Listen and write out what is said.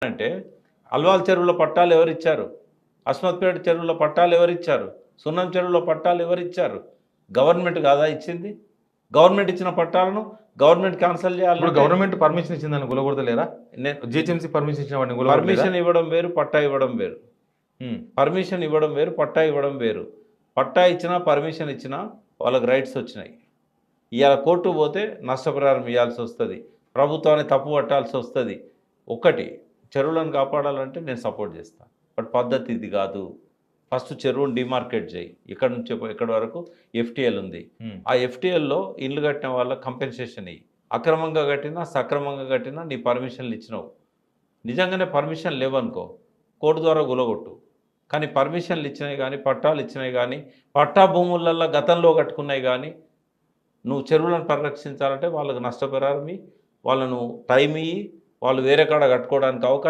అంటే అల్వాల్ చెరువులో పట్టాలు ఎవరిచ్చారు? అస్మత్పేట చెరువులో పట్టాలు ఎవరిచ్చారు? సున్నం చెరువులో పట్టాలు ఎవరిచ్చారు? గవర్నమెంట్ కాదా ఇచ్చింది? గవర్నమెంట్ ఇచ్చిన పట్టాలను గవర్నమెంట్ క్యాన్సల్ ఇప్పుడు చేయాలంటే గవర్నమెంట్ పర్మిషన్ ఇచ్చిందని గులగొడతలేరా? జిహెచ్ఎంసీ పర్మిషన్ ఇచ్చిన వాడిని గులగొడతలేదా? పర్మిషన్ ఇవ్వడం వేరు, పట్టా ఇవ్వడం వేరు. పర్మిషన్ ఇవ్వడం వేరు, పట్టా ఇవ్వడం వేరు. పట్టా ఇచ్చినా, పర్మిషన్ ఇచ్చినా వాళ్ళకి రైట్స్ వచ్చినాయి. ఇవాళ కోర్టు పోతే నష్టపరిహారం ఇవ్వాల్సి వస్తుంది, ప్రభుత్వాన్ని తప్పు పట్టాల్సి వస్తుంది. ఒకటి, చెరువులను కాపాడాలంటే నేను సపోర్ట్ చేస్తాను, బట్ పద్ధతి ఇది కాదు. ఫస్ట్ చెరువును డిమార్కెట్ చేయి. ఇక్కడ నుంచి ఎక్కడి వరకు ఎఫ్టీఎల్ ఉంది, ఆ ఎఫ్టీఎల్లో ఇల్లు కట్టిన వాళ్ళకి కంపెన్సేషన్ ఇయ్యి. అక్రమంగా కట్టినా, సక్రమంగా కట్టినా నీ పర్మిషన్లు ఇచ్చినావు. నిజంగానే పర్మిషన్ లేవనుకో, కోర్టు ద్వారా గులగొట్టు. కానీ పర్మిషన్లు ఇచ్చినాయి కానీ, పట్టాలు ఇచ్చినాయి కానీ, పట్టా భూములల్లో గతంలో కట్టుకున్నాయి కానీ, నువ్వు చెరువులను పరిరక్షించాలంటే వాళ్ళకు నష్టపరిహారం ఇయ్యి, వాళ్ళను టైం ఇయ్యి, వాళ్ళు వేరే కాడ కట్టుకోవడానికి అవకాశం